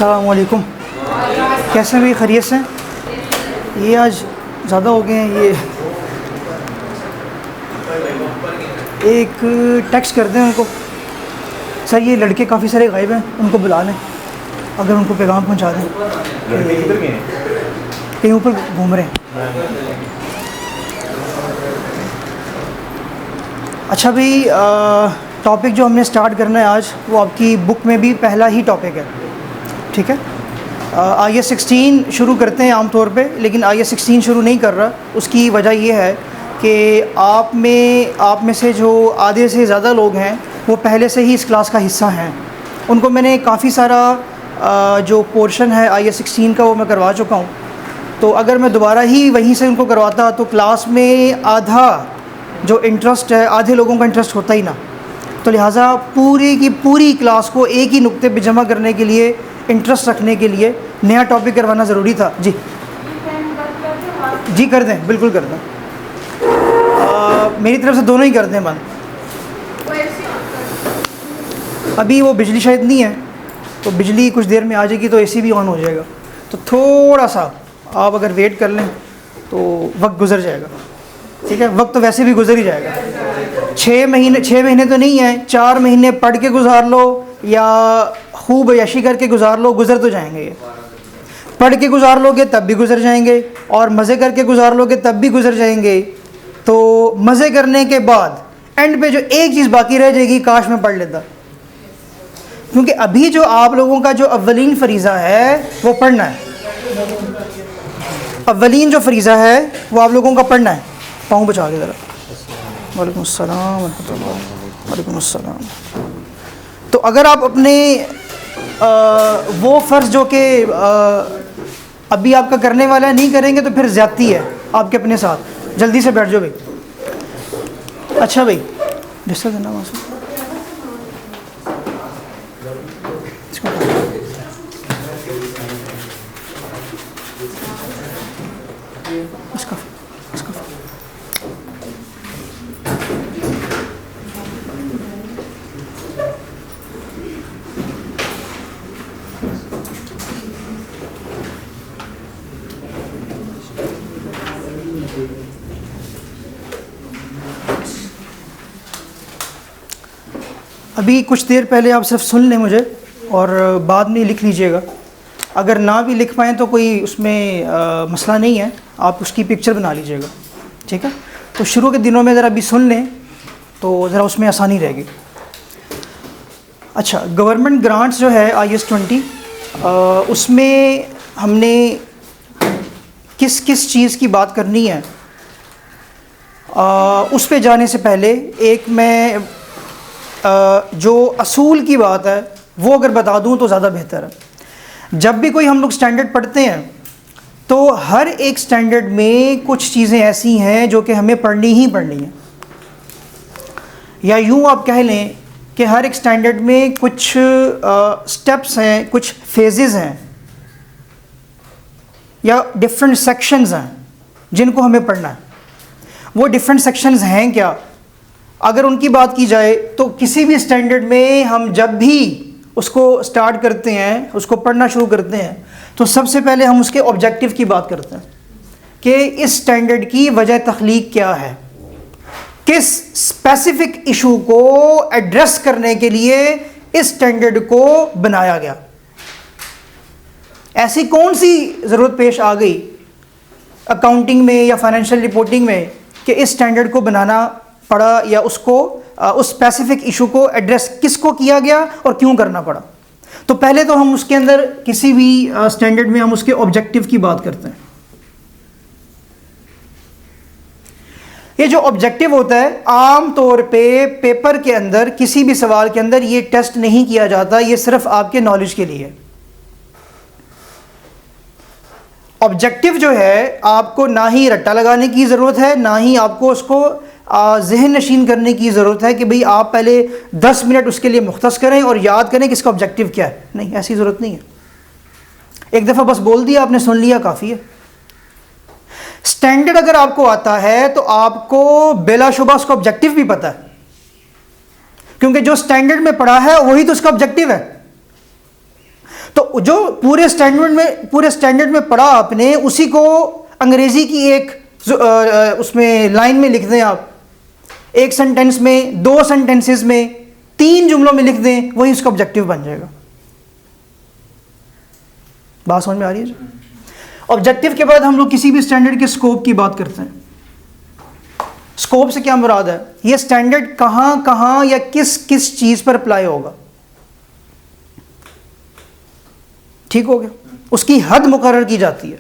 अस्सलाम वालेकुम। कैसे हैं भाई, खैरियत से? ये आज ज़्यादा हो गए हैं। ये एक टेक्स्ट कर दें उनको, सर ये लड़के काफ़ी सारे गायब हैं, उनको बुला लें, अगर उनको पैगाम पहुंचा दें। लड़के किधर गए हैं? कहीं ऊपर घूम रहे हैं। अच्छा भाई, टॉपिक जो हमने स्टार्ट करना है आज, वो आपकी बुक में भी पहला ही टॉपिक है, ठीक है? IS 16 शुरू करते हैं आम तौर पे, लेकिन IS 16 शुरू नहीं कर रहा। उसकी वजह ये है कि आप में से जो आधे से ज़्यादा लोग हैं वो पहले से ही इस क्लास का हिस्सा हैं। उनको मैंने काफ़ी सारा जो पोर्शन है IS 16 का वो मैं करवा चुका हूँ। तो अगर मैं दोबारा ही वहीं से उनको करवाता तो क्लास में आधा जो इंटरेस्ट है, आधे लोगों का इंटरेस्ट होता ही ना। तो लिहाजा पूरी की पूरी क्लास को एक ही नुक्ते पे जमा करने के लिए, इंटरेस्ट रखने के लिए नया टॉपिक करवाना ज़रूरी था। जी जी कर दें, बिल्कुल कर दें। मेरी तरफ से दोनों ही कर दें बंद। अभी वो बिजली शायद नहीं है, तो बिजली कुछ देर में आ जाएगी तो AC भी ऑन हो जाएगा। तो थोड़ा सा आप अगर वेट कर लें तो वक्त गुजर जाएगा, ठीक है? वक्त तो वैसे भी गुजर ही जाएगा। 6 महीने तो नहीं है, 4 महीने पढ़ के गुजार लो या खूब यशी करके गुजार लो, गुजर तो जाएंगे। ये पढ़ के गुजार लोगे तब भी गुजर जाएंगे, और मज़े करके गुजार लोगे तब भी गुजर जाएंगे। तो मज़े करने के बाद एंड पे जो एक चीज़ बाकी रह जाएगी, काश मैं पढ़ लेता। क्योंकि अभी जो आप लोगों का जो अव्वलीन फरीज़ा है वो पढ़ना है। अव्वलीन जो फरीज़ा है वो आप लोगों का पढ़ना है। पाँव बचा के ज़रा। वालेकुम अस्सलाम वालेकुम अस्सलाम। तो अगर आप अपने वो फ़र्ज़ जो कि अभी आपका करने वाला है नहीं करेंगे तो फिर ज़्यादती है आपके अपने साथ। जल्दी से बैठ जाओ भाई। अच्छा भाई, डिस्टर्ब देना मासूम। अभी कुछ देर पहले आप सिर्फ सुन लें मुझे, और बाद में लिख लीजिएगा। अगर ना भी लिख पाएँ तो कोई उसमें मसला नहीं है, आप उसकी पिक्चर बना लीजिएगा, ठीक है? तो शुरू के दिनों में ज़रा अभी सुन लें तो ज़रा उसमें आसानी रहेगी। अच्छा, गवर्नमेंट ग्रांट्स जो है IS 20, उसमें हमने किस किस चीज़ की बात करनी है, उस पे जाने से पहले एक मैं जो असूल की बात है वो अगर बता दूं तो ज़्यादा बेहतर है। जब भी कोई हम लोग स्टैंडर्ड पढ़ते हैं तो हर एक स्टैंडर्ड में कुछ चीज़ें ऐसी हैं जो कि हमें पढ़नी ही पढ़नी है, या यूँ आप कह लें कि हर एक स्टैंडर्ड में कुछ स्टेप्स हैं, कुछ फेजेस हैं, या डिफरेंट सेक्शंस हैं जिनको हमें पढ़ना है। वो डिफरेंट सेक्शंस हैं क्या? अगर उनकी बात की जाए तो किसी भी स्टैंडर्ड में हम जब भी उसको स्टार्ट करते हैं, उसको पढ़ना शुरू करते हैं, तो सबसे पहले हम उसके ऑब्जेक्टिव की बात करते हैं कि इस स्टैंडर्ड की वजह तख्लीक क्या है, किस स्पेसिफिक इशू को एड्रेस करने के लिए इस स्टैंडर्ड को बनाया गया। ऐसी कौन सी ज़रूरत पेश आ गई अकाउंटिंग में या फाइनेंशियल रिपोर्टिंग में कि इस स्टैंडर्ड को बनाना पड़ा, या उसको उस स्पेसिफिक इशू को एड्रेस किसको किया गया और क्यों करना पड़ा। तो पहले तो हम उसके अंदर किसी भी स्टैंडर्ड में हम उसके ऑब्जेक्टिव की बात करते हैं। ये जो ऑब्जेक्टिव होता है, आम तौर पे पेपर के अंदर किसी भी सवाल के अंदर ये टेस्ट नहीं किया जाता, ये सिर्फ आपके नॉलेज के लिए। ऑब्जेक्टिव जो है आपको ना ही रट्टा लगाने की ज़रूरत है, ना ही आपको उसको जहन नशीन करने की ज़रूरत है कि भाई आप पहले 10 मिनट उसके लिए मुख्तस करें और याद करें कि इसका ऑब्जेक्टिव क्या है। नहीं, ऐसी ज़रूरत नहीं है। एक दफ़ा बस बोल दिया आपने, सुन लिया, काफ़ी है। स्टैंडर्ड अगर आपको आता है तो आपको बेलाशुबा उसका ऑब्जेक्टिव भी पता है, क्योंकि जो स्टैंडर्ड में पढ़ा है वही तो उसका ऑब्जेक्टिव है। तो जो पूरे स्टैंडर्ड में पढ़ा आपने, उसी को अंग्रेज़ी की एक उसमें लाइन में लिख दें आप, एक सेंटेंस में, 2 सेंटेंसेस में, 3 जुमलों में लिख दें, वही उसका ऑब्जेक्टिव बन जाएगा। बात समझ में आ रही है? ऑब्जेक्टिव के बाद हम लोग किसी भी स्टैंडर्ड के स्कोप की बात करते हैं। स्कोप से क्या मुराद है? ये स्टैंडर्ड कहां कहां या किस किस चीज पर अप्लाई होगा। ठीक हो गया? उसकी हद मुकर्रर की जाती है।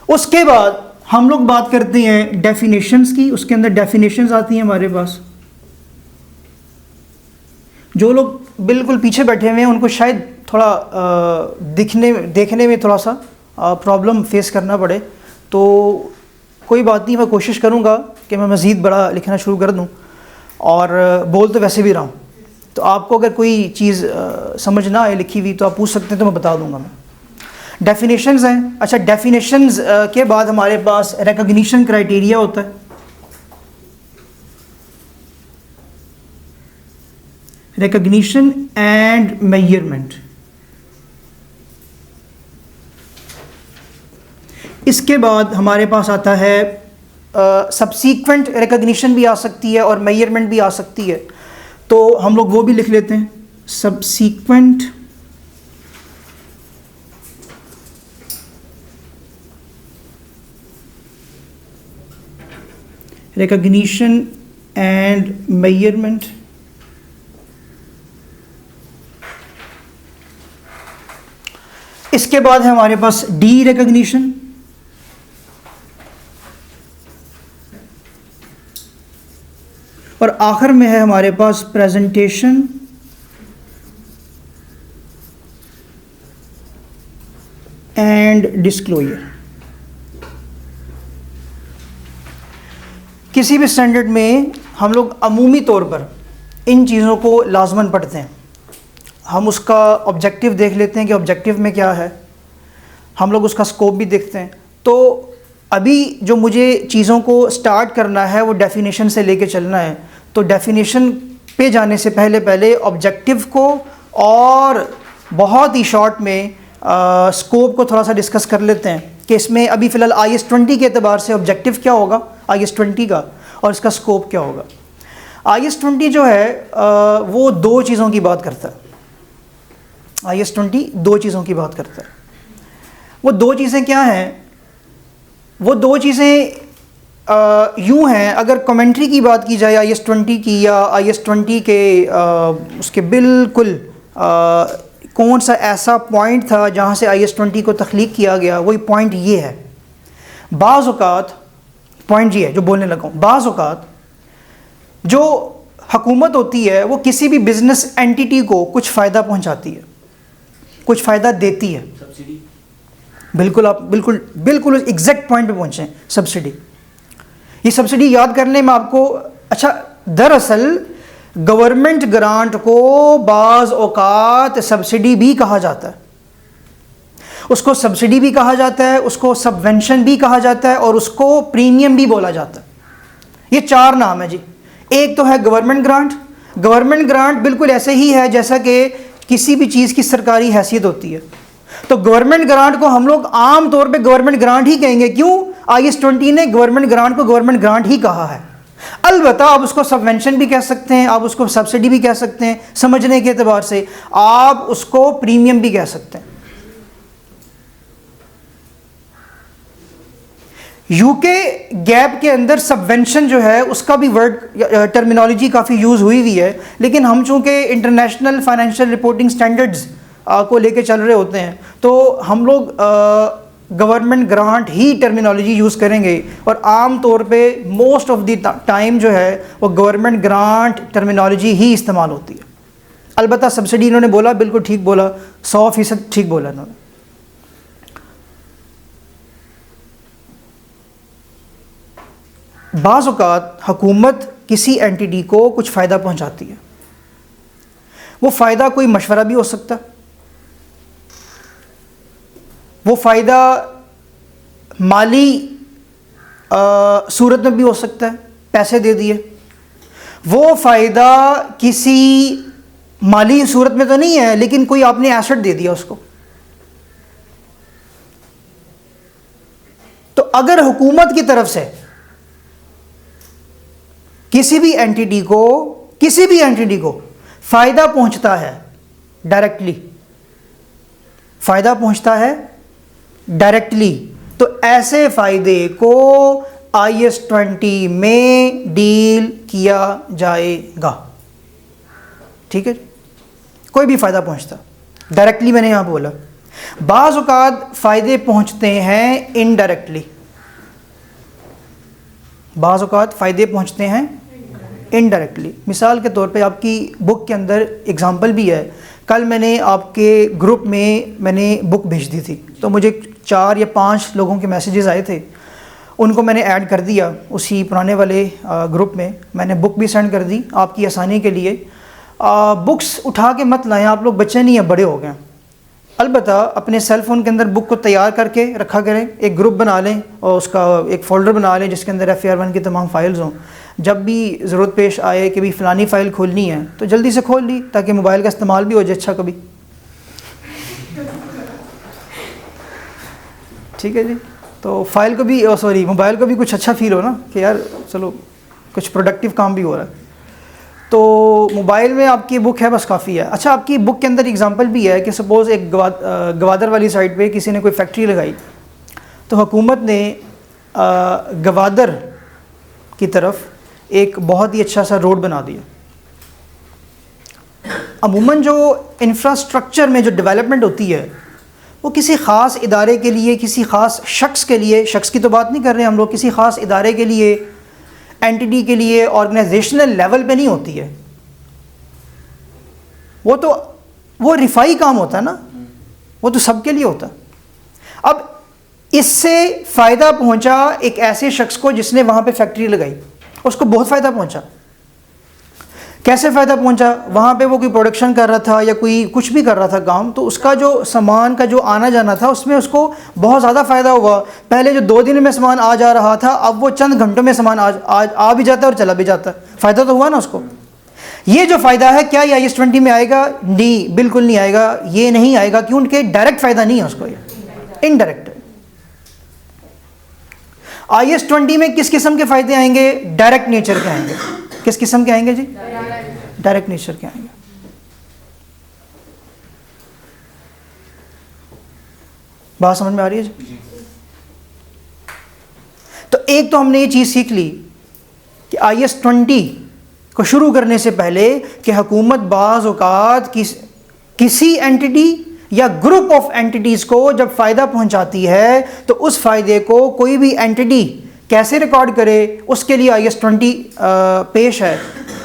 उसके बाद हम लोग बात करते हैं डेफिनेशंस की। उसके अंदर डेफिनेशंस आती हैं हमारे पास। जो लोग बिल्कुल पीछे बैठे हुए हैं उनको शायद थोड़ा देखने में थोड़ा सा प्रॉब्लम फेस करना पड़े, तो कोई बात नहीं, मैं कोशिश करूँगा कि मैं मज़ीद बड़ा लिखना शुरू कर दूँ। और बोल तो वैसे भी रहा हूँ, तो आपको अगर कोई चीज़ समझ ना आए लिखी हुई तो आप पूछ सकते हैं, तो मैं बता दूँगा। मैं डेफिनेशंस हैं। अच्छा, डेफिनेशंस के बाद हमारे पास रिकॉग्निशन क्राइटेरिया होता है। Recognition and measurement. इसके बाद हमारे पास आता है सबसीक्वेंट रिकॉग्निशन भी आ सकती है और मेजरमेंट भी आ सकती है, तो हम लोग वो भी लिख लेते हैं। Subsequent recognition and measurement. इसके बाद है हमारे पास डी रिकॉग्निशन। और आखिर में है हमारे पास प्रेजेंटेशन एंड डिस्क्लोजर। किसी भी स्टैंडर्ड में हम लोग अमूमी तौर पर इन चीज़ों को लाजमन पढ़ते हैं। हम उसका ऑब्जेक्टिव देख लेते हैं कि ऑब्जेक्टिव में क्या है, हम लोग उसका स्कोप भी देखते हैं। तो अभी जो मुझे चीज़ों को स्टार्ट करना है वो डेफिनेशन से लेके चलना है, तो डेफिनेशन पे जाने से पहले ऑब्जेक्टिव को और बहुत ही शॉर्ट में स्कोप को थोड़ा सा डिस्कस कर लेते हैं कि इसमें अभी फ़िलहाल IS-20 के एतबार से ऑब्जेक्टिव क्या होगा IS-20 का, और इसका स्कोप क्या होगा। IS-20 जो है वो 2 चीज़ों की बात करता है। IS-20 2 चीज़ों की बात करता है। वो 2 चीज़ें क्या हैं? वो 2 चीज़ें यूँ हैं, अगर कमेंट्री की बात की जाए IS-20 की, या IS-20 के उसके बिल्कुल कौन सा ऐसा पॉइंट था जहाँ से IS-20 को तख्लीक किया गया, वही पॉइंट ये है। बाज़ औक़ात पॉइंट ये है जो बोलने लगा हूँ, बाज़ औक़ात जो हुकूमत होती है वो किसी भी बिज़नेस एंटिटी को कुछ फ़ायदा पहुँचाती है, कुछ फ़ायदा देती है। सब्सिडी। बिल्कुल, आप बिल्कुल एग्जैक्ट पॉइंट पे पहुँचे हैं। सब्सिडी, ये सब्सिडी याद करने में आपको, अच्छा, दरअसल गवर्नमेंट ग्रांट को बाज़ औक़ात सब्सिडी भी कहा जाता है। उसको सब्सिडी भी कहा जाता है, उसको सबवेंशन भी कहा जाता है, और उसको प्रीमियम भी बोला जाता है। ये 4 नाम है जी। एक तो है गवर्नमेंट ग्रांट। गवर्नमेंट ग्रांट बिल्कुल ऐसे ही है जैसा कि किसी भी चीज़ की सरकारी हैसियत होती है। तो गवर्नमेंट ग्रांट को हम लोग आम तौर पे गवर्नमेंट ग्रांट ही कहेंगे। क्यों? IS-20 ने गवर्नमेंट ग्रांट को गवर्नमेंट ग्रांट ही कहा है। अलबत्ता आप उसको सबवेंशन भी कह सकते हैं, आप उसको सब्सिडी भी कह सकते हैं, समझने के एतबार से आप उसको प्रीमियम भी कह सकते हैं। यूके गैप के अंदर सबवेंशन जो है उसका भी वर्ड टर्मिनोलॉजी काफ़ी यूज़ हुई है, लेकिन हम चूँकि इंटरनेशनल फाइनेंशियल रिपोर्टिंग स्टैंडर्ड्स को लेके चल रहे होते हैं, तो हम लोग गवर्नमेंट ग्रांट ही टर्मिनोलॉजी यूज़ करेंगे, और आम तौर पे मोस्ट ऑफ द टाइम जो है वो गवर्नमेंट ग्रांट टर्मिनोलॉजी ही इस्तेमाल होती है। अलबत्ता सब्सिडी इन्होंने बोला, बिल्कुल ठीक बोला, 100% ठीक बोला इन्होंने। बाज़ औक़ात हुकूमत किसी एंटिटी को कुछ फ़ायदा पहुंचाती है। वो फ़ायदा कोई मशवरा भी हो सकता है, वो फ़ायदा माली सूरत में भी हो सकता है, पैसे दे दिए। वो फ़ायदा किसी माली सूरत में तो नहीं है, लेकिन कोई आपने एसेट दे दिया उसको। तो अगर हुकूमत की तरफ से किसी भी एंटिटी को फ़ायदा पहुंचता है डायरेक्टली, फ़ायदा पहुंचता है डायरेक्टली, तो ऐसे फ़ायदे को IS-20 में डील किया जाएगा। ठीक है, कोई भी फ़ायदा पहुंचता डायरेक्टली, मैंने यहाँ बोला। बाज़ औक़ात फ़ायदे पहुंचते हैं इनडायरेक्टली, बाज़ औक़ात फ़ायदे पहुंचते हैं इनडायरेक्टली। मिसाल के तौर पे आपकी बुक के अंदर एग्ज़ाम्पल भी है। कल मैंने आपके ग्रुप में मैंने बुक भेज दी थी, तो मुझे 4 या 5 लोगों के मैसेजेस आए थे, उनको मैंने ऐड कर दिया उसी पुराने वाले ग्रुप में। मैंने बुक भी सेंड कर दी आपकी आसानी के लिए। बुक्स उठा के मत लाएं, आप लोग बच्चे नहीं हैं, बड़े हो गए। अलबत्ता अपने सेल फ़ोन के अंदर बुक को तैयार करके रखा करें, एक ग्रुप बना लें और उसका एक फ़ोल्डर बना लें जिसके अंदर FAR1 की तमाम फ़ाइल्स हों। जब भी ज़रूरत पेश आए कि भी फ़लानी फ़ाइल खोलनी है तो जल्दी से खोल ली, ताकि मोबाइल का इस्तेमाल भी हो जाए अच्छा कभी। ठीक है जी, तो फ़ाइल को भी मोबाइल को भी कुछ अच्छा फ़ील हो ना कि यार चलो कुछ प्रोडक्टिव काम भी हो रहा है। तो मोबाइल में आपकी बुक है, बस काफ़ी है। अच्छा, आपकी बुक के अंदर एग्जांपल भी है कि सपोज़ एक गवादर वाली साइड पे किसी ने कोई फैक्ट्री लगाई, तो हुकूमत ने गवादर की तरफ एक बहुत ही अच्छा सा रोड बना दिया। अमूमन जो इंफ्रास्ट्रक्चर में जो डेवलपमेंट होती है वो किसी ख़ास इदारे के लिए, किसी ख़ास शख्स के लिए, शख्स की तो बात नहीं कर रहे हम लोग, किसी ख़ास इदारे के लिए, एंटिटी के लिए, ऑर्गेनाइजेशनल लेवल पे नहीं होती है। वो रिफाई काम होता है ना, वो तो सबके लिए होता है। अब इससे फ़ायदा पहुंचा एक ऐसे शख्स को जिसने वहाँ पे फैक्ट्री लगाई, उसको बहुत फ़ायदा पहुंचा। कैसे फ़ायदा पहुंचा? वहाँ पे वो कोई प्रोडक्शन कर रहा था या कोई कुछ भी कर रहा था काम, तो उसका जो सामान का जो आना जाना था उसमें उसको बहुत ज़्यादा फ़ायदा हुआ। पहले जो 2 दिन में सामान आ जा रहा था, अब वो चंद घंटों में सामान आ भी जाता है और चला भी जाता है। फ़ायदा तो हुआ ना उसको। ये जो फ़ायदा है क्या ये IS-20 में आएगा? नहीं, बिल्कुल नहीं आएगा। ये नहीं आएगा क्योंकि डायरेक्ट फ़ायदा नहीं है उसको, ये इनडायरेक्ट है। IS-20 में किस किस्म के फ़ायदे आएंगे? डायरेक्ट नेचर के आएंगे। किस किस्म के आएंगे जी? डायरेक्ट नेचर के आएंगे। बात समझ में आ रही है जी? तो एक तो हमने ये चीज़ सीख ली कि IS-20 को शुरू करने से पहले कि हुकूमत बाज़ औक़ात किसी एंटिटी या ग्रुप ऑफ एंटिटीज़ को जब फ़ायदा पहुंचाती है तो उस फ़ायदे को कोई भी एंटिटी कैसे रिकॉर्ड करे, उसके लिए IS-20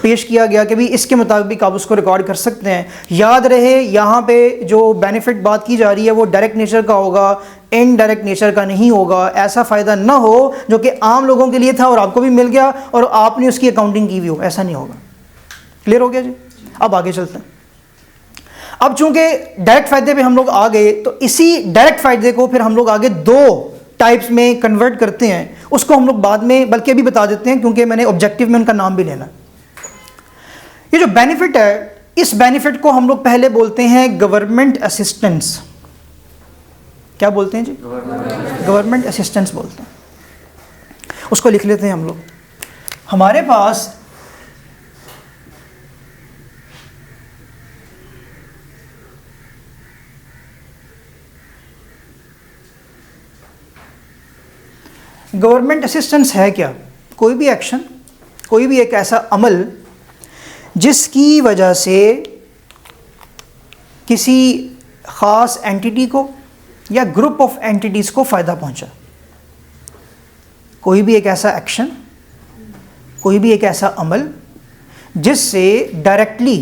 पेश किया गया कि भी इसके मुताबिक आप उसको रिकॉर्ड कर सकते हैं। याद रहे, यहाँ पे जो बेनिफिट बात की जा रही है वो डायरेक्ट नेचर का होगा, इनडायरेक्ट नेचर का नहीं होगा। ऐसा फ़ायदा ना हो जो कि आम लोगों के लिए था और आपको भी मिल गया और आपने उसकी अकाउंटिंग की भी हो, ऐसा नहीं होगा। क्लियर हो गया जी? अब आगे चलते हैं। अब चूंकि डायरेक्ट फ़ायदे पे हम लोग आ गए, तो इसी डायरेक्ट फ़ायदे को फिर हम लोग आगे 2 टाइप्स में कन्वर्ट करते हैं। उसको हम लोग बाद में बल्कि अभी बता देते हैं, क्योंकि मैंने ऑब्जेक्टिव में उनका नाम भी लेना है। ये जो बेनिफिट है, इस बेनिफिट को हम लोग पहले बोलते हैं गवर्नमेंट असिस्टेंस। क्या बोलते हैं जी? गवर्नमेंट असिस्टेंस बोलते हैं। उसको लिख लेते हैं हम लोग। हमारे पास गवर्नमेंट असिस्टेंस है क्या? कोई भी एक्शन, कोई भी एक ऐसा अमल जिसकी वजह से किसी ख़ास एंटिटी को या ग्रुप ऑफ एंटिटीज़ को फ़ायदा पहुंचा। कोई भी एक ऐसा एक्शन, कोई भी एक ऐसा अमल जिससे डायरेक्टली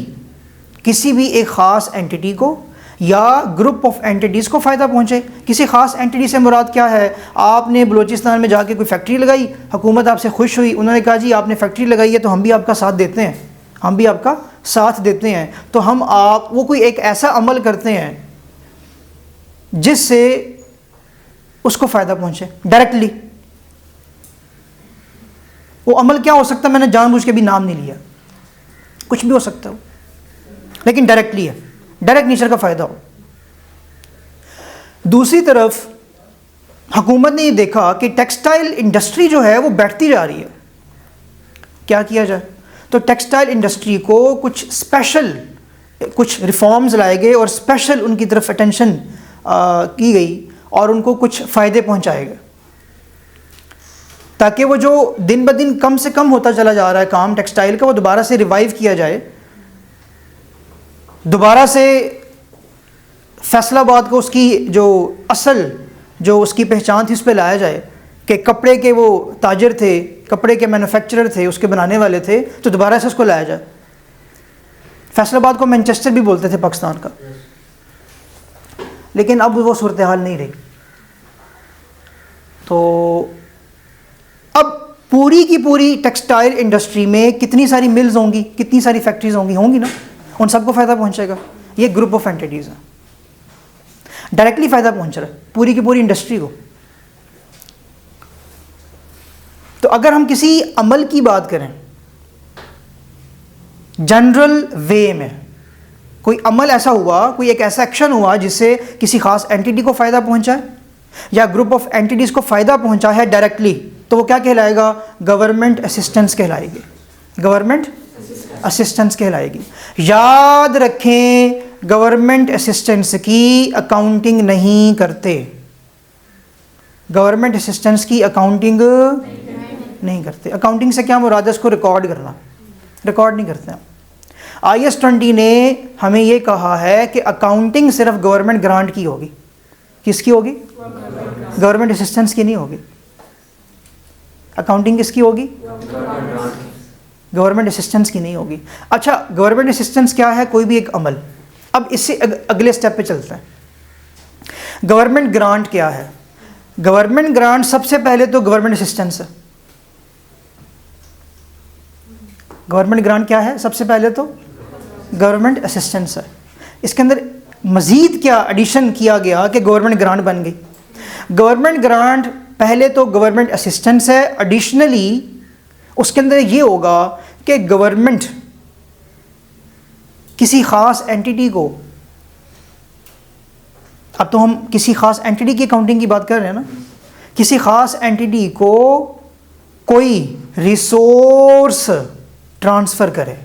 किसी भी एक ख़ास एंटिटी को या ग्रुप ऑफ एंटिटीज़ को फ़ायदा पहुंचे। किसी ख़ास एंटिटी से मुराद क्या है? आपने बलूचिस्तान में जाके कोई फैक्ट्री लगाई, हुकूमत आपसे खुश हुई, उन्होंने कहा जी आपने फैक्ट्री लगाई है तो हम भी आपका साथ देते हैं, हम भी आपका साथ देते हैं। तो वो कोई एक ऐसा अमल करते हैं जिससे उसको फ़ायदा पहुंचे डायरेक्टली। वो अमल क्या हो सकता है? मैंने जानबूझ के भी नाम नहीं लिया, कुछ भी हो सकता है, लेकिन डायरेक्टली है, डायरेक्ट नेचर का फ़ायदा हो। दूसरी तरफ हुकूमत ने ये देखा कि टेक्सटाइल इंडस्ट्री जो है वो बैठती जा रही है, क्या किया जाए? तो टेक्सटाइल इंडस्ट्री को कुछ स्पेशल कुछ रिफॉर्म्स लाए गए और स्पेशल उनकी तरफ अटेंशन की गई और उनको कुछ फ़ायदे पहुंचाए गए, ताकि वो जो दिन ब दिन कम से कम होता चला जा रहा है काम टेक्सटाइल का, वो दोबारा से रिवाइव किया जाए, दोबारा से फैसलाबाद को उसकी जो असल जो उसकी पहचान थी उस पर लाया जाए कि कपड़े के वो ताजर थे, कपड़े के मैन्युफैक्चरर थे, उसके बनाने वाले थे, तो दोबारा से उसको लाया जाए। फैसलाबाद को मैनचेस्टर भी बोलते थे पाकिस्तान का, लेकिन अब वो सूरत हाल नहीं रही। तो अब पूरी की पूरी टेक्सटाइल इंडस्ट्री में कितनी सारी मिल्स होंगी, कितनी सारी फैक्ट्रीज होंगी ना, उन सबको फ़ायदा पहुंचेगा। ये ग्रुप ऑफ एंटिटीज़ हैं, डायरेक्टली फ़ायदा पहुंच रहा है पूरी की पूरी इंडस्ट्री को। तो अगर हम किसी अमल की बात करें जनरल वे में, कोई अमल ऐसा हुआ, कोई एक ऐसा एक्शन हुआ जिससे किसी खास एंटिटी को फ़ायदा पहुंचा है या ग्रुप ऑफ एंटिटीज़ को फ़ायदा पहुंचा है डायरेक्टली, तो वो क्या कहलाएगा? गवर्नमेंट असिस्टेंस कहलाएगी, गवर्नमेंट असिस्टेंस कहलाएगी। याद रखें, गवर्नमेंट असिस्टेंस की अकाउंटिंग नहीं करते, गवर्नमेंट असिस्टेंस की अकाउंटिंग नहीं करते। अकाउंटिंग से क्या मुराद है? इसको रिकॉर्ड करना, रिकॉर्ड नहीं करते हैं। IAS 20 ने हमें ये कहा है कि अकाउंटिंग सिर्फ गवर्नमेंट ग्रांट की होगी। किसकी होगी? गवर्नमेंट असिस्टेंस की नहीं होगी। अकाउंटिंग किसकी होगी? गवर्नमेंट असिस्टेंस की नहीं होगी। अच्छा, गवर्नमेंट असिस्टेंस क्या है? कोई भी एक अमल। अब इससे अगले स्टेप पे चलते हैं। गवर्नमेंट ग्रांट क्या है? गवर्नमेंट ग्रांट सबसे पहले तो गवर्नमेंट असिस्टेंस है। गवर्नमेंट ग्रांट क्या है? सबसे पहले तो गवर्नमेंट असिस्टेंस है। इसके अंदर मज़ीद क्या एडिशन किया गया कि गवर्नमेंट ग्रांट बन गई। गवर्नमेंट ग्रांट पहले तो गवर्नमेंट असिस्टेंस है, एडिशनली उसके अंदर ये होगा कि गवर्नमेंट किसी ख़ास एंटिटी को, अब तो हम किसी ख़ास एंटिटी की अकाउंटिंग की बात कर रहे हैं ना, किसी ख़ास एंटिटी को कोई रिसोर्स ट्रांसफ़र करे।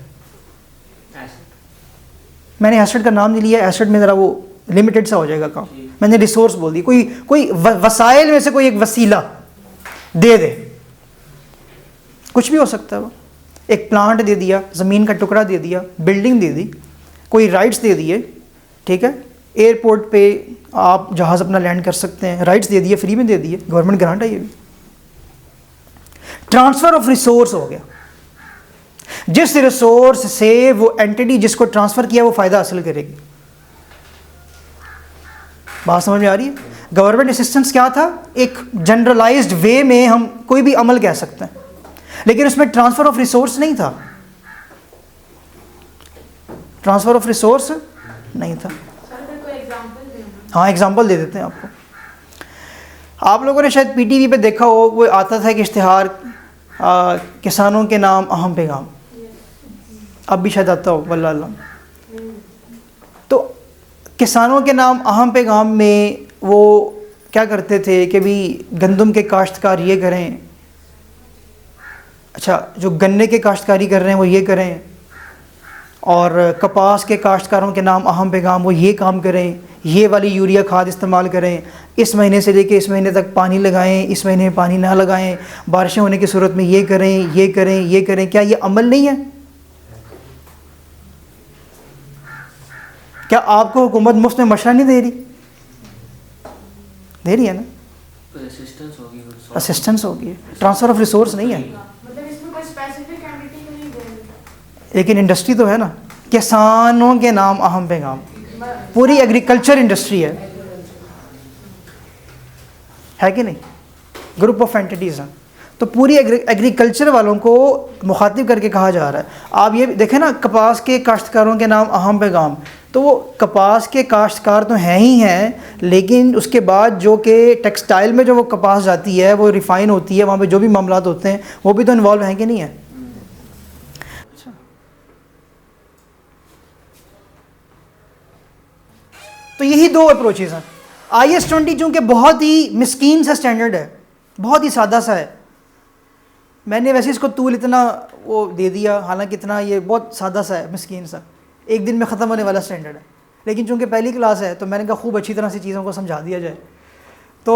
मैंने एसेट का नाम नहीं लिया, एसेट में ज़रा वो लिमिटेड सा हो जाएगा काम, मैंने रिसोर्स बोल दी। कोई वसाइल में से कोई एक वसीला दे दे, कुछ भी हो सकता है। वो एक प्लांट दे दिया, ज़मीन का टुकड़ा दे दिया, बिल्डिंग दे दी, कोई राइट्स दे दिए, ठीक है, एयरपोर्ट पे आप जहाज़ अपना लैंड कर सकते हैं, राइट्स दे दिए, फ्री में दे दिए, गवर्नमेंट ग्रांट है ये भी। ट्रांसफ़र ऑफ रिसोर्स हो गया, जिस रिसोर्स से वो एंटिटी जिसको ट्रांसफ़र किया वो फ़ायदा हासिल करेगी। बात समझ में आ रही है? गवर्नमेंट असिस्टेंस क्या था? एक जनरलाइज्ड वे में हम कोई भी अमल कह सकते हैं, लेकिन उसमें ट्रांसफ़र ऑफ रिसोर्स नहीं था, ट्रांसफ़र ऑफ रिसोर्स नहीं था। हाँ, एग्जांपल दे देते हैं आपको। आप लोगों ने शायद PTV पे देखा हो, वो आता था कि इश्तिहार किसानों के नाम अहम पैगाम, अब भी शायद आता हो, वल्लाह अल्लाह। तो किसानों के नाम अहम पैगाम में वो क्या करते थे कि भी गंदम के काश्तकार ये करें, अच्छा जो गन्ने के काश्तकारी कर रहे हैं वो ये करें, और कपास के काश्तकारों के नाम अहम पैगाम वो ये काम करें, ये वाली यूरिया खाद इस्तेमाल करें, इस महीने से लेके इस महीने तक पानी लगाएं, इस महीने में पानी ना लगाएं, बारिशें होने की सूरत में ये करें, ये करें, ये करें। क्या ये अमल नहीं है? क्या आपको हुकूमत मुफ्त में मशवरा नहीं दे रही? दे रही है ना, असिस्टेंस होगी, ट्रांसफ़र ऑफ रिसोर्स नहीं है। लेकिन इंडस्ट्री तो है ना, किसानों के नाम अहम पैगाम, पूरी एग्रीकल्चर इंडस्ट्री है कि नहीं? ग्रुप ऑफ एंटिटीज़ हैं, तो पूरी एग्रीकल्चर वालों को मुखातिब करके कहा जा रहा है। आप ये देखें ना, कपास के काश्तकारों के नाम अहम पैगाम, तो वो कपास के काश्तकार तो हैं ही हैं, लेकिन उसके बाद जो कि टेक्सटाइल में जो वो कपास जाती है, वो रिफ़ाइन होती है, वहाँ पे जो भी मामलात होते हैं वो भी तो इन्वॉल्व हैं कि नहीं है? तो यही दो अप्रोचेज़ हैं। IS-20 चूँकि बहुत ही मिस्कीन सा स्टैंडर्ड है, बहुत ही सादा सा है, मैंने वैसे इसको तूल इतना वो दे दिया, हालांकि इतना ये बहुत सादा सा है, मिस्कीन सा, एक दिन में ख़त्म होने वाला स्टैंडर्ड है, लेकिन चूँकि पहली क्लास है तो मैंने कहा खूब अच्छी तरह से चीज़ों को समझा दिया जाए। तो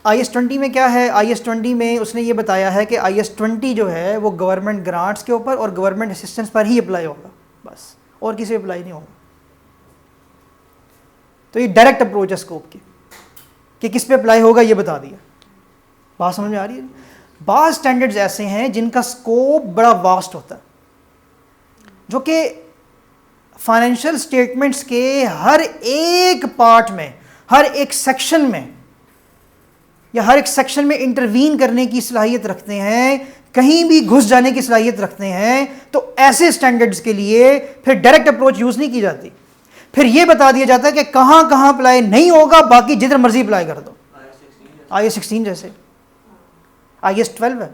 IS-20 में क्या है, IS-20 में उसने ये बताया है कि IS-20 जो है वो गवर्नमेंट ग्रांट्स के ऊपर और गवर्नमेंट असिस्टेंस पर ही अप्लाई होगा, बस, और किसी अप्लाई नहीं होगा। तो ये डायरेक्ट अप्रोच है स्कोप की कि किस पे अप्लाई होगा ये बता दिया। बात समझ में आ रही है? बाज़ स्टैंडर्ड्स ऐसे हैं जिनका स्कोप बड़ा वास्ट होता है, जो कि फाइनेंशियल स्टेटमेंट्स के हर एक पार्ट में, हर एक सेक्शन में या हर एक सेक्शन में इंटरवीन करने की सलाहियत रखते हैं, कहीं भी घुस जाने की सलाहियत रखते हैं। तो ऐसे स्टैंडर्ड्स के लिए फिर डायरेक्ट अप्रोच यूज़ नहीं की जाती, फिर ये बता दिया जाता है कि कहाँ कहाँ अप्लाई नहीं होगा, बाकी जिधर मर्जी अप्लाई कर दो। IS-16 जैसे, IS-12 है,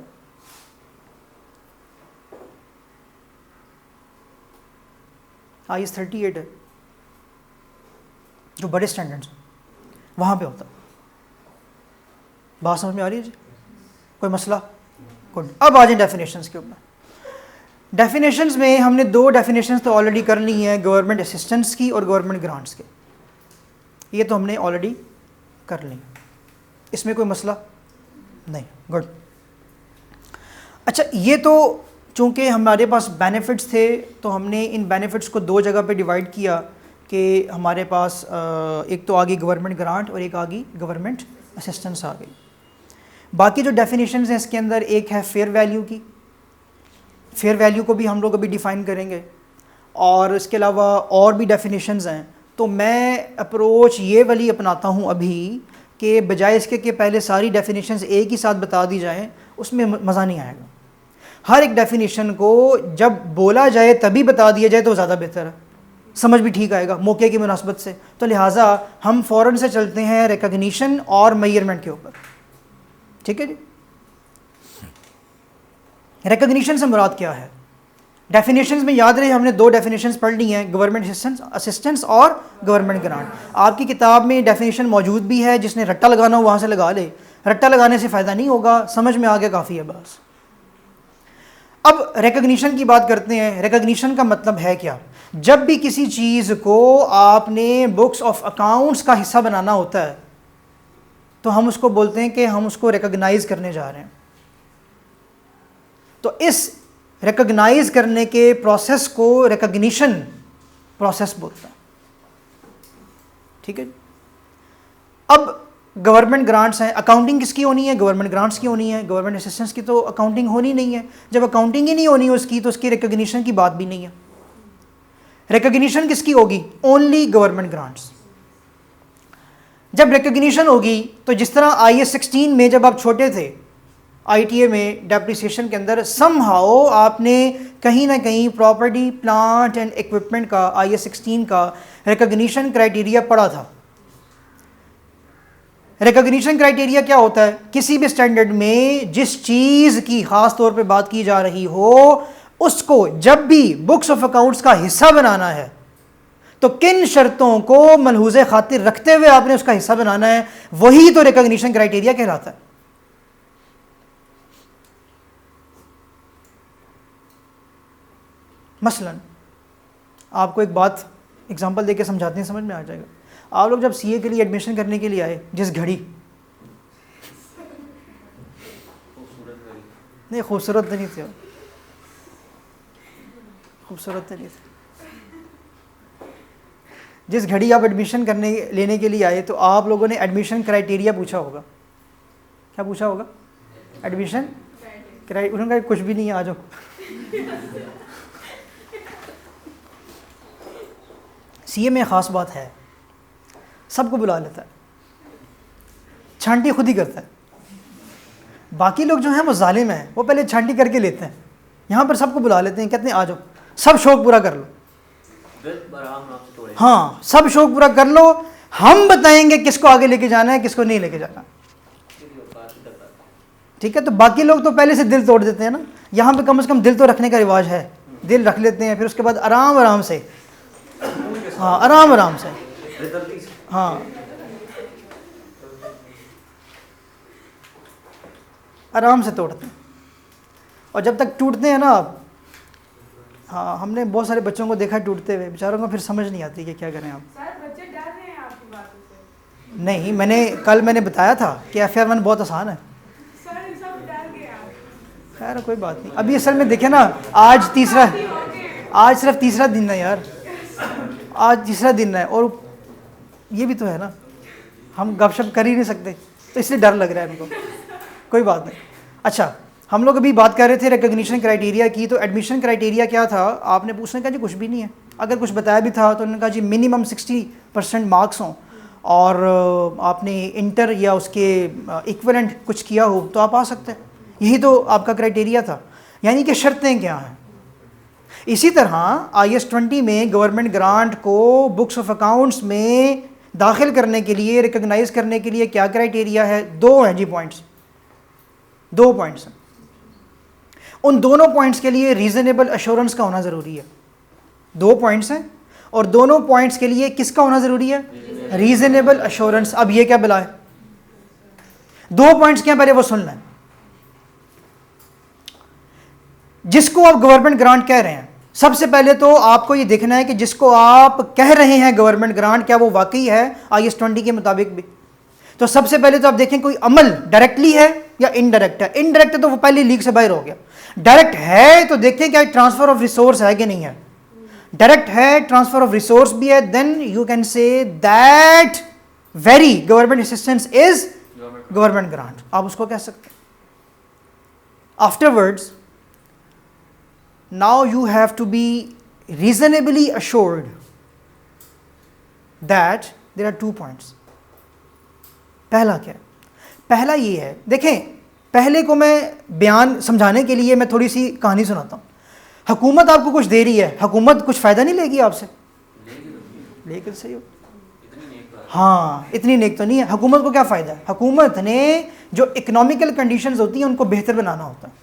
IS-38 है, जो बड़े स्टैंडर्ड्स वहाँ पे होता। बात समझ में आ रही है जी? कोई मसला? गुड। अब आ जाए डेफिनेशंस के ऊपर। डेफिनेशंस में हमने दो डेफिनेशंस तो ऑलरेडी कर ली हैं, गवर्नमेंट असिस्टेंस की और गवर्नमेंट ग्रांट्स के, ये तो हमने ऑलरेडी कर ली, इसमें कोई मसला नहीं। गुड। अच्छा, ये तो चूँकि हमारे पास बेनिफिट्स थे तो हमने इन बेनिफिट्स को दो जगह पे डिवाइड किया कि हमारे पास एक तो आ गई गवर्नमेंट ग्रांट और एक आ गई गवर्नमेंट असिस्टेंस आ गई। बाकी जो डेफिनेशंस हैं इसके अंदर एक है फेयर वैल्यू की, फेयर वैल्यू को भी हम लोग अभी डिफ़ाइन करेंगे, और इसके अलावा और भी डेफिनेशंस हैं। तो मैं अप्रोच ये वाली अपनाता हूँ अभी कि बजाय इसके कि पहले सारी डेफिनेशंस एक ही साथ बता दी जाएं, उसमें मज़ा नहीं आएगा। हर एक डेफिनेशन को जब बोला जाए तभी बता दिया जाए तो ज़्यादा बेहतर है, समझ भी ठीक आएगा मौके की मुनासबत से। तो लिहाजा हम फ़ौरन से चलते हैं रिकग्निशन और मेजरमेंट के ऊपर। ठीक है जी? रिकग्निशन से मुराद क्या है? डेफिनेशंस में याद रहे हमने दो डेफिनेशंस पढ़ ली हैं, गवर्नमेंट असिस्टेंस और गवर्नमेंट ग्रांट। आपकी किताब में डेफिनेशन मौजूद भी है, जिसने रट्टा लगाना हो वहाँ से लगा ले, रट्टा लगाने से फ़ायदा नहीं होगा, समझ में आ गया काफ़ी है बस। अब रिकग्निशन की बात करते हैं। रिकग्निशन का मतलब है क्या? जब भी किसी चीज़ को आपने बुक्स ऑफ अकाउंट्स का हिस्सा बनाना होता है तो हम उसको बोलते हैं कि हम उसको रिकग्नाइज करने जा रहे हैं। तो इस रिकग्नाइज करने के प्रोसेस को रिकग्निशन प्रोसेस बोलते हैं। ठीक है। अब गवर्नमेंट ग्रांट्स हैं, अकाउंटिंग किसकी होनी है? गवर्नमेंट ग्रांट्स की होनी है। गवर्नमेंट असिस्टेंस की तो अकाउंटिंग होनी नहीं है। जब अकाउंटिंग ही नहीं होनी उसकी तो उसकी रिकग्निशन की बात भी नहीं है। रिकग्निशन किसकी होगी? Only government grants. जब रिकग्निशन होगी तो जिस तरह IS-16 में जब आप छोटे थे, ITA में डेप्रिसिएशन के अंदर समहाउ आपने कहीं ना कहीं प्रॉपर्टी प्लांट एंड इक्विपमेंट का IS-16 का रिकग्निशन क्राइटेरिया पढ़ा था। रिकग्निशन क्राइटेरिया क्या होता है? किसी भी स्टैंडर्ड में जिस चीज़ की ख़ास तौर पे बात की जा रही हो उसको जब भी बुक्स ऑफ अकाउंट्स का हिस्सा बनाना है तो किन शर्तों को मलहूज़े खातिर रखते हुए आपने उसका हिस्सा बनाना है, वही तो रिकग्निशन क्राइटेरिया कहलाता है। मसलन आपको एक बात एग्जांपल देके समझाते हैं, समझ में आ जाएगा। आप लोग जब CA के लिए एडमिशन करने के लिए आए, जिस घड़ी नहीं, खूबसूरत नहीं थे, खूबसूरत नहीं थे, जिस घड़ी आप एडमिशन करने लेने के लिए आए तो आप लोगों ने एडमिशन क्राइटेरिया पूछा होगा। क्या पूछा होगा? Admission criteria. उन्होंने कहा कुछ भी नहीं है, आ जाओ। CA में ख़ास बात है, सबको बुला लेता है, छांटी खुद ही करता है। बाकी लोग जो हैं वो जालिम हैं, वो पहले छांटी करके लेते हैं। यहाँ पर सबको बुला लेते हैं, कहते हैं आ जाओ, सब शौक पूरा कर लो। हाँ, सब शौक पूरा कर लो, हम बताएंगे किसको आगे लेके जाना है, किसको नहीं लेके जाना। ठीक है। तो बाकी लोग तो पहले से दिल तोड़ देते हैं ना, यहाँ पे कम से कम दिल तो रखने का रिवाज है, दिल रख लेते हैं, फिर उसके बाद आराम आराम से हाँ आराम आराम से, हाँ आराम से तोड़ते हैं। और जब तक टूटते हैं ना आप, हाँ हमने बहुत सारे बच्चों को देखा टूटते हुए, बेचारों को फिर समझ नहीं आती कि क्या करें आप। बच्चे डर रहे हैं आपकी बातों से। नहीं, मैंने बताया था कि FR1 बहुत आसान है। सर सब डर गए आप। खैर कोई बात नहीं, अभी असल में देखे ना, आज सिर्फ तीसरा दिन है यार, आज तीसरा दिन है, और ये भी तो है ना, हम गपशप कर ही नहीं सकते, तो इसलिए डर लग रहा है इनको। कोई बात नहीं। अच्छा, हम लोग अभी बात कर रहे थे रिकग्निशन क्राइटेरिया की। तो एडमिशन क्राइटेरिया क्या था, आपने पूछने का जी कुछ भी नहीं है। अगर कुछ बताया भी था तो उन्होंने कहा जी मिनिमम 60% मार्क्स हों और आपने इंटर या उसके इक्विवेलेंट कुछ किया हो तो आप आ सकते हैं। यही तो आपका क्राइटेरिया था, यानी कि शर्तें क्या हैं। इसी तरह IAS 20 में गवर्नमेंट ग्रांट को बुक्स ऑफ अकाउंट्स में दाखिल करने के लिए, रिकग्नाइज करने के लिए क्या क्राइटेरिया है? 2 हैं जी पॉइंट्स, 2 पॉइंट्स हैं। उन दोनों पॉइंट्स के लिए रीजनेबल एश्योरेंस का होना ज़रूरी है। 2 पॉइंट्स हैं और दोनों पॉइंट्स के लिए किसका होना ज़रूरी है? Reasonable assurance. अब ये क्या बिला है? 2 पॉइंट्स क्या, पहले वो सुन लें। जिसको आप गवर्नमेंट ग्रांट कह रहे हैं, सबसे पहले तो आपको ये देखना है कि जिसको आप कह रहे हैं गवर्नमेंट ग्रांट, क्या वो वाकई है IAS 20 के मुताबिक भी। तो सबसे पहले तो आप देखें कोई अमल डायरेक्टली है या इनडायरेक्ट है। इनडायरेक्ट है तो वो पहले लीग से बाहर हो गया। डायरेक्ट है तो देखें क्या ट्रांसफर ऑफ रिसोर्स है कि नहीं है। डायरेक्ट है, ट्रांसफर ऑफ रिसोर्स भी है, then you can say that very government assistance is government grant, आप उसको कह सकते हैं। Afterwards now you have to be reasonably assured that there are 2 points। पहला क्या है? पहला ये है, देखें पहले को मैं बयान समझाने के लिए मैं थोड़ी सी कहानी सुनाता हूँ। हुकूमत आपको कुछ दे रही है, हुकूमत कुछ फ़ायदा नहीं लेगी आपसे, लेकिन सही हो, हाँ इतनी नेक तो नहीं है। हुकूमत को क्या फ़ायदा है? हुकूमत ने जो इकोनॉमिकल कंडीशंस होती हैं उनको बेहतर बनाना होता है,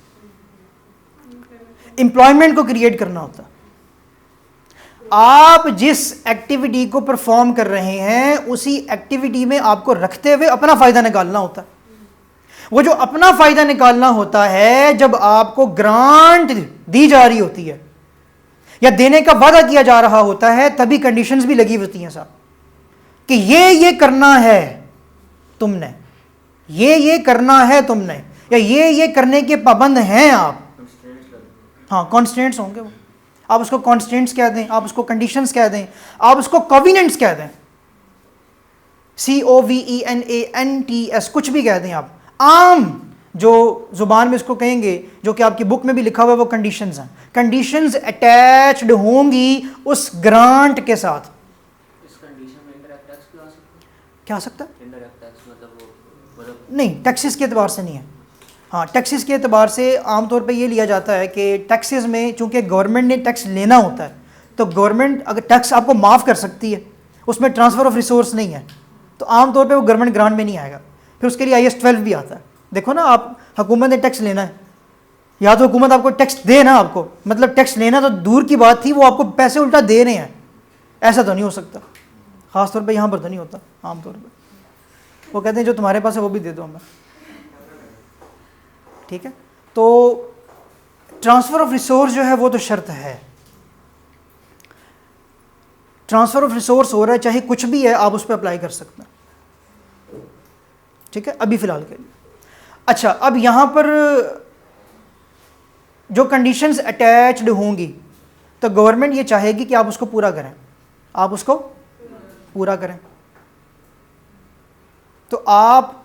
एम्प्लॉयमेंट को क्रिएट करना होता है। आप जिस एक्टिविटी को परफॉर्म कर रहे हैं उसी एक्टिविटी में आपको रखते हुए अपना फ़ायदा निकालना होता है। वो जो अपना फ़ायदा निकालना होता है, जब आपको ग्रांट दी जा रही होती है या देने का वादा किया जा रहा होता है, तभी कंडीशंस भी लगी होती हैं साहब कि ये करना है तुमने, ये करना है तुमने, या ये करने के पाबंद हैं आप। हाँ कॉन्स्टेंट्स होंगे वो, आप उसको कॉन्स्टेंट्स कह दें, आप उसको कंडीशंस कह दें, आप उसको कोविनेंट्स कह दें, COVENANTS, कुछ भी कह दें आप। आम जो ज़ुबान में इसको कहेंगे, जो कि आपकी बुक में भी लिखा हुआ है, वो कंडीशंस हैं। कंडीशंस अटैच्ड होंगी उस ग्रांट के साथ। इस कंडीशन में इंडायरेक्ट टैक्स भी आ सकता है? क्या आ सकता है? इंडायरेक्ट टैक्स मतलब नहीं, टैक्सेस के एतबार से नहीं है। हाँ टैक्सेस के एतबार से आमतौर पे ये लिया जाता है कि टैक्सेस में चूँकि गवर्नमेंट ने टैक्स लेना होता है, तो गवर्नमेंट अगर टैक्स आपको माफ़ कर सकती है, उसमें ट्रांसफ़र ऑफ रिसोर्स नहीं है, तो आमतौर पे वो गवर्नमेंट ग्रांट में नहीं आएगा। फिर उसके लिए IAS 12 भी आता है। देखो ना, आप हुकूमत ने टैक्स लेना है, या तो हुकूमत आपको टैक्स दे ना, आपको मतलब टैक्स लेना तो दूर की बात थी, वो आपको पैसे उल्टा दे रहे हैं, ऐसा तो नहीं हो सकता। ख़ास तौर पर यहाँ पर तो नहीं होता। आमतौर पर वो कहते हैं जो तुम्हारे पास है वो भी दे दो हमें, ठीक है। तो ट्रांसफ़र ऑफ रिसोर्स जो है वो तो शर्त है। ट्रांसफ़र ऑफ रिसोर्स हो रहा है, चाहे कुछ भी है, आप उस पर अप्लाई कर सकते हैं, ठीक है, अभी फ़िलहाल के लिए। अच्छा, अब यहाँ पर जो कंडीशंस अटैच्ड होंगी, तो गवर्नमेंट ये चाहेगी कि आप उसको पूरा करें, आप उसको पूरा करें। तो आप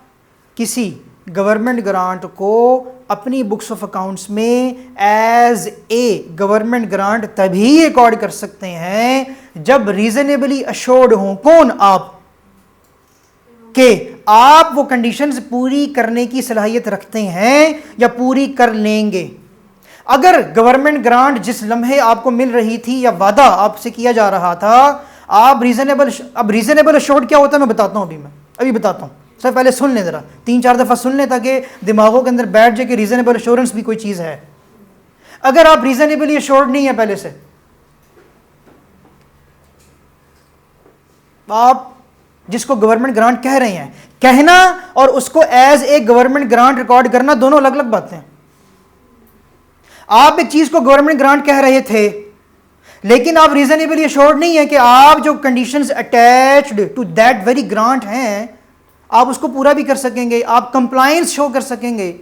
किसी गवर्नमेंट ग्रांट को अपनी बुक्स ऑफ अकाउंट्स में एज ए गवर्नमेंट ग्रांट तभी रिकॉर्ड कर सकते हैं जब रीजनेबली अश्योर्ड हों। कौन? आप, के आप वो कंडीशंस पूरी करने की सलाहियत रखते हैं या पूरी कर लेंगे। अगर गवर्नमेंट ग्रांट जिस लम्हे आपको मिल रही थी या वादा आपसे किया जा रहा था, आप अब रीजनेबल अश्योर्ड क्या होता है मैं बताता हूं, अभी बताता हूं। सर पहले सुन लें ज़रा, 3-4 दफ़ा सुन लें ताकि दिमागों के अंदर बैठ जाए कि रीज़नेबल एश्योरेंस भी कोई चीज़ है। अगर आप रीज़नेबली एश्योर्ड नहीं है पहले से, आप जिसको गवर्नमेंट ग्रांट कह रहे हैं, कहना और उसको as a government grant record करना दोनों अलग अलग बातें हैं। आप एक चीज को गवर्नमेंट ग्रांट कह रहे थे, लेकिन आप रीजनेबली अश्योर्ड नहीं है कि आप जो conditions attached to that very grant हैं आप उसको पूरा भी कर सकेंगे, आप कंप्लायंस शो कर सकेंगे।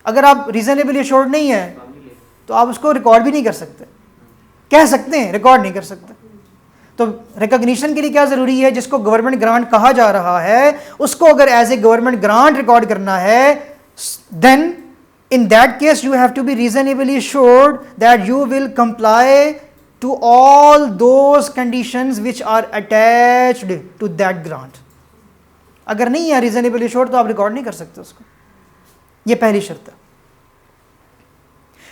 अगर आप रीजनेबली अश्योर्ड नहीं है तो आप उसको रिकॉर्ड भी नहीं कर सकते। कह सकते हैं, रिकॉर्ड नहीं कर सकते। तो रिकॉग्निशन के लिए क्या ज़रूरी है? जिसको गवर्नमेंट ग्रांट कहा जा रहा है उसको अगर as a government grant record करना है, then in that case you have to be reasonably assured that you will comply to all those conditions which are attached to that grant. अगर नहीं है reasonably assured तो आप record नहीं कर सकते उसको। ये पहली शर्त है।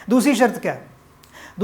दूसरी शर्त क्या है?